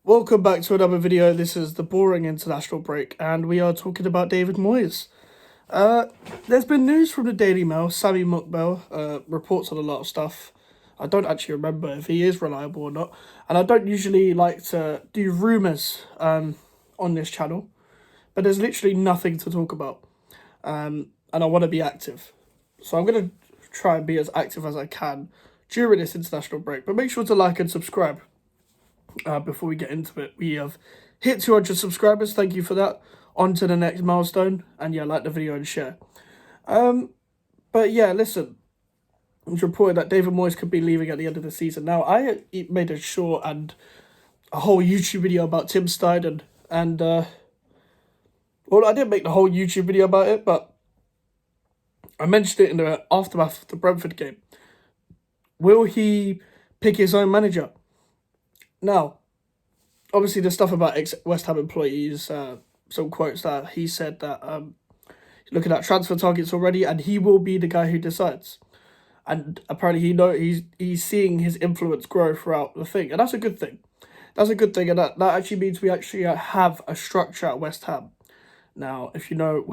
Welcome back to another video. This is the boring international break, and we are talking about David Moyes. There's been news from the Daily Mail. Sammy Muckbell reports on a lot of stuff. I don't actually remember if he is reliable or not, and I don't usually like to do rumours on this channel, but there's literally nothing to talk about, and I want to be active. So I'm going to try and be as active as I can during this international break, but make sure to like and subscribe. Before we get into it, we have hit 200 subscribers. Thank you for that. On to the next milestone. And yeah, like the video and share. But yeah, listen. It's reported that David Moyes could be leaving at the end of the season. Now, I made a short and a whole YouTube video about Tim Steidten. And, well, I didn't make the whole YouTube video about it, but I mentioned it in the aftermath of the Brentford game. Will he pick his own manager? Now, obviously, the stuff about ex-West Ham employees, some quotes that he said that looking at transfer targets already, and he will be the guy who decides. And apparently, he's seeing his influence grow throughout the thing, and that's a good thing. That's a good thing, and that actually means we actually have a structure at West Ham. Now, if you know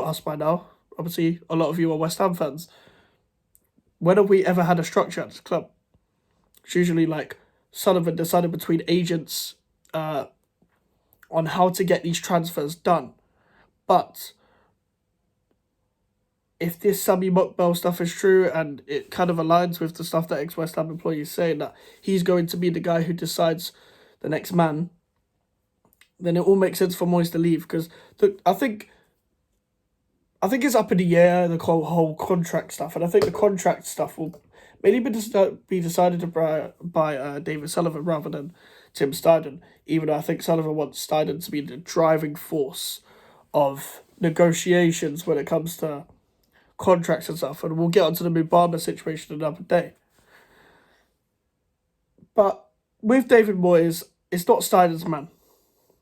us by now, obviously a lot of you are West Ham fans. When have we ever had a structure at this club? It's usually like Sullivan decided between agents on how to get these transfers done. But if this Sammy Muckbell stuff is true, and it kind of aligns with the stuff that ex-West Ham employees saying that he's going to be the guy who decides the next man, then it all makes sense for Moyes to leave. Because I think it's up in the air, the whole contract stuff. And I think the contract stuff will mainly be decided by David Sullivan rather than Tim Steidten, even though I think Sullivan wants Steidten to be the driving force of negotiations when it comes to contracts and stuff. And we'll get onto the Mubama situation another day. But with David Moyes, it's not Steiden's man.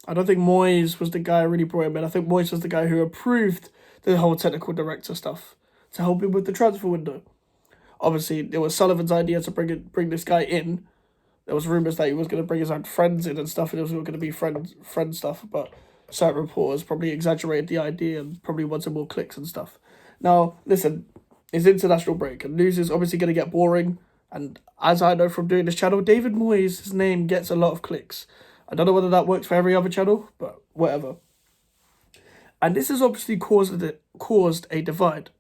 I don't think Moyes was the guy who really brought him in. I think Moyes was the guy who approved the whole technical director stuff to help him with the transfer window. Obviously, it was Sullivan's idea to bring this guy in. There was rumours that he was going to bring his own friends in and stuff, and it was going to be friend stuff, but certain reporters probably exaggerated the idea and probably wanted more clicks and stuff. Now, listen, it's international break, and news is obviously going to get boring, and as I know from doing this channel, David Moyes' name gets a lot of clicks. I don't know whether that works for every other channel, but whatever. And this has obviously caused a divide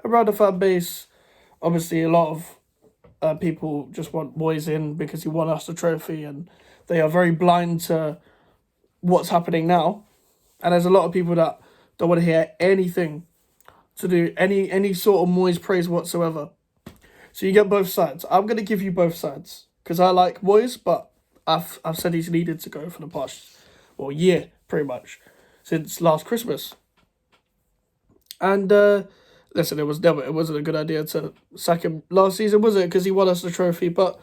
around the fan base. Obviously, a lot of people just want Moyes in because he won us the trophy, and they are very blind to what's happening now. And there's a lot of people that don't want to hear anything to do any sort of Moyes praise whatsoever. So you get both sides. I'm going to give you both sides because I like Moyes, but I've said he's needed to go for the past year, pretty much, since last Christmas. And listen, it wasn't a good idea to sack him last season, was it? Because he won us the trophy, but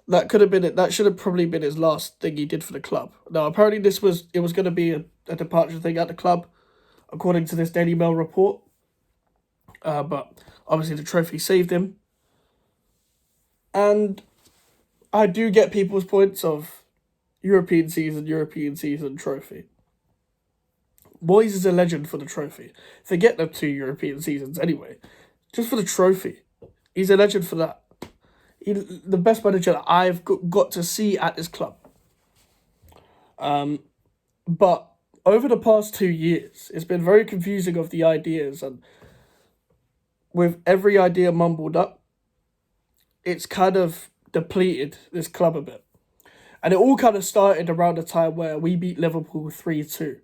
that could have been it. That should have probably been his last thing he did for the club. Now, apparently it was going to be a departure thing at the club, according to this Daily Mail report. But obviously the trophy saved him. And I do get people's points of European season trophy. Moyes is a legend for the trophy. Forget the 2 European seasons anyway. Just for the trophy. He's a legend for that. He's the best manager that I've got to see at this club. But over the past 2 years, it's been very confusing of the ideas. And with every idea mumbled up, it's kind of depleted this club a bit. And it all kind of started around the time where we beat Liverpool 3-2.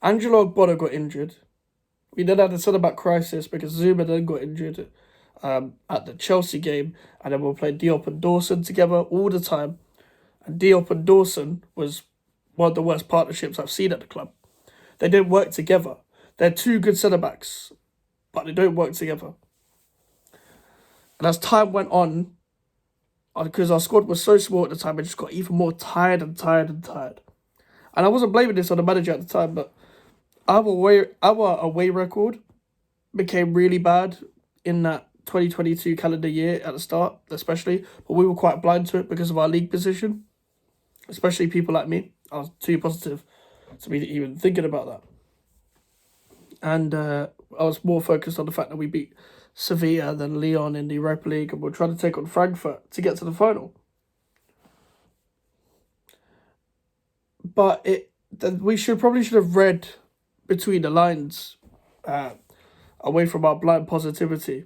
Angelo Ogbonna got injured. We then had a centre-back crisis because Zuma then got injured at the Chelsea game. And then we were playing Diop and Dawson together all the time. And Diop and Dawson was one of the worst partnerships I've seen at the club. They didn't work together. They're 2 good centre-backs, but they don't work together. And as time went on, because our squad was so small at the time, it just got even more tired. And I wasn't blaming this on the manager at the time, but our away record became really bad in that 2022 calendar year at the start, especially, but we were quite blind to it because of our league position, especially people like me. I was too positive to be even thinking about that. And I was more focused on the fact that we beat Sevilla than Lyon in the Europa League, and we're trying to take on Frankfurt to get to the final. But we should have read between the lines, away from our blind positivity.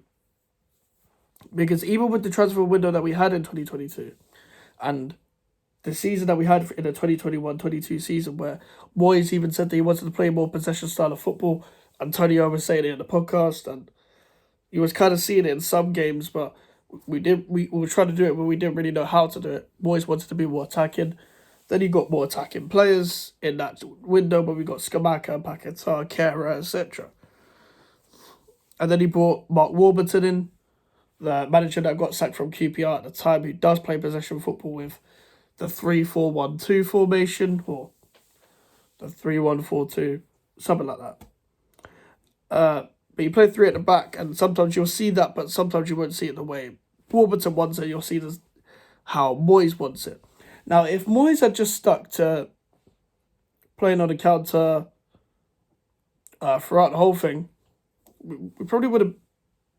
Because even with the transfer window that we had in 2022, and the season that we had in the 2021-22 season, where Moyes even said that he wanted to play more possession style of football, Antonio was saying it in the podcast, and he was kind of seeing it in some games, but we were trying to do it, but we didn't really know how to do it. Moyes wanted to be more attacking. Then he got more attacking players in that window, but we got Skamaka, Paquetá, Kera, etc. And then he brought Mark Warburton in, the manager that got sacked from QPR at the time, who does play possession football with the 3-4-1-2 formation, or the 3-1-4-2, something like that. But you play three at the back, and sometimes you'll see that, but sometimes you won't see it the way Warburton wants it. You'll see this, how Moyes wants it. Now, if Moyes had just stuck to playing on the counter throughout the whole thing, we probably would have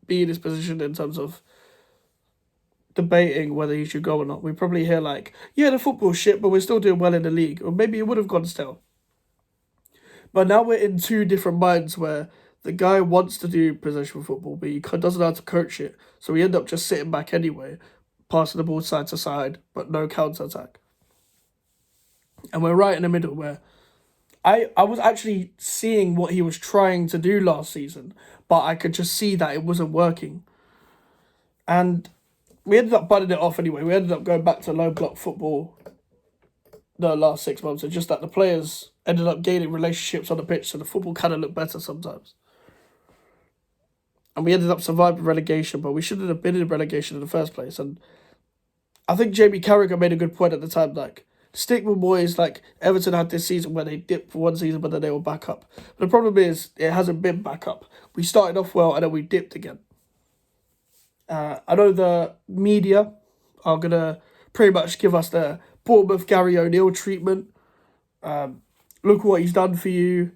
been in this position in terms of debating whether he should go or not. We probably hear like, yeah, the football's shit, but we're still doing well in the league. Or maybe it would have gone still. But now we're in two different minds where the guy wants to do possession football, but he doesn't know how to coach it. So we end up just sitting back anyway, passing the ball side to side, but no counter-attack. And we're right in the middle where I was actually seeing what he was trying to do last season, but I could just see that it wasn't working. And we ended up butting it off anyway. We ended up going back to low block football the last 6 months. It's just that the players ended up gaining relationships on the pitch, so the football kind of looked better sometimes. And we ended up surviving relegation, but we shouldn't have been in relegation in the first place. And I think Jamie Carragher made a good point at the time, like, stick with Moyes, like Everton had this season where they dipped for one season, but then they were back up. But the problem is, it hasn't been back up. We started off well, and then we dipped again. I know the media are going to pretty much give us the Bournemouth Gary O'Neill treatment. Look what he's done for you.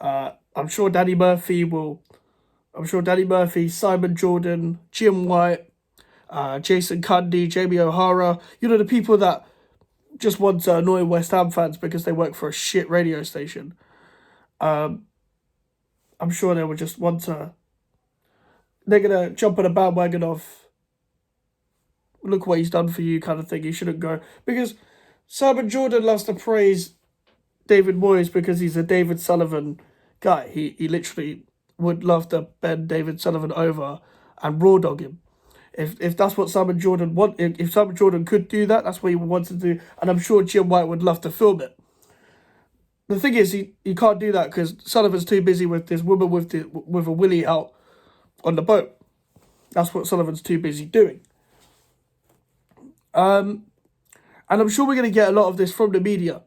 I'm sure Danny Murphy, Simon Jordan, Jim White, Jason Cundy, Jamie O'Hara, the people that just want to annoy West Ham fans because they work for a shit radio station. I'm sure they would just want to... They're going to jump on a bandwagon of look what he's done for you kind of thing. He shouldn't go. Because Simon Jordan loves to praise David Moyes because he's a David Sullivan guy. He literally would love to bend David Sullivan over and raw dog him. If that's what Simon Jordan if Simon Jordan could do that, that's what he would want to do. And I'm sure Jim White would love to film it. The thing is, he can't do that because Sullivan's too busy with this woman with a willy out on the boat. That's what Sullivan's too busy doing. And I'm sure we're going to get a lot of this from the media.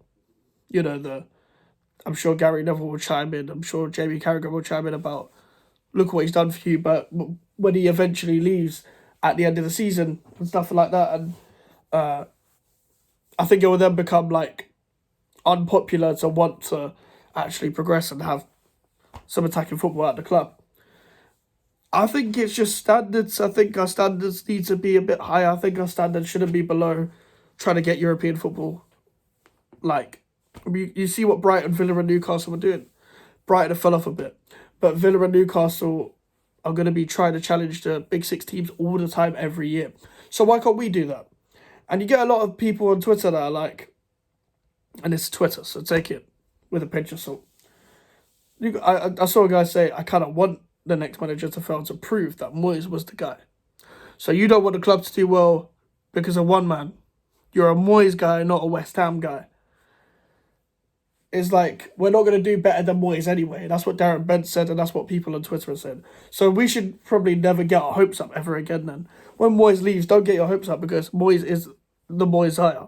I'm sure Gary Neville will chime in. I'm sure Jamie Carragher will chime in about look what he's done for you. But when he eventually leaves at the end of the season and stuff like that, and I think it will then become like unpopular to want to actually progress and have some attacking football at the club. I think it's just standards. I think our standards need to be a bit higher. I think our standards shouldn't be below trying to get European football. Like, you see what Brighton, Villa and Newcastle were doing. Brighton have fell off a bit. But Villa and Newcastle are going to be trying to challenge the Big Six teams all the time, every year. So why can't we do that? And you get a lot of people on Twitter that are like, and it's Twitter, so take it with a pinch of salt. I saw a guy say, I kind of want the next manager to fail to prove that Moyes was the guy. So you don't want the club to do well because of one man. You're a Moyes guy, not a West Ham guy. It's like, we're not going to do better than Moyes anyway. That's what Darren Bent said, and that's what people on Twitter have said. So we should probably never get our hopes up ever again then. When Moyes leaves, don't get your hopes up because Moyes is the Moyes hire.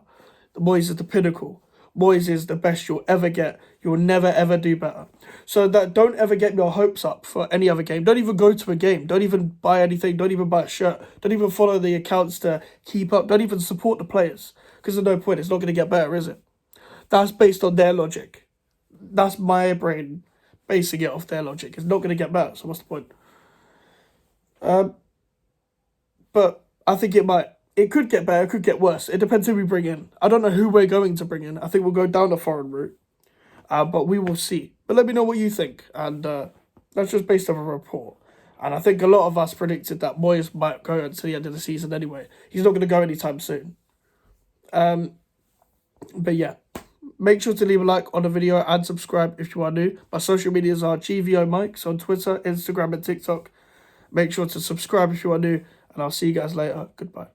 The Moyes is the pinnacle. Moyes is the best you'll ever get. You'll never ever do better. So that don't ever get your hopes up for any other game. Don't even go to a game. Don't even buy anything. Don't even buy a shirt. Don't even follow the accounts to keep up. Don't even support the players. Because there's no point. It's not going to get better, is it? That's based on their logic. That's my brain basing it off their logic. It's not going to get better. So what's the point? But I think it might. It could get better, it could get worse. It depends who we bring in. I don't know who we're going to bring in. I think we'll go down the foreign route. But we will see. But let me know what you think. And that's just based on a report. And I think a lot of us predicted that Moyes might go until the end of the season anyway. He's not going to go anytime soon. But yeah. Make sure to leave a like on the video and subscribe if you are new. My social medias are GVO Mikes on Twitter, Instagram and TikTok. Make sure to subscribe if you are new. And I'll see you guys later. Goodbye.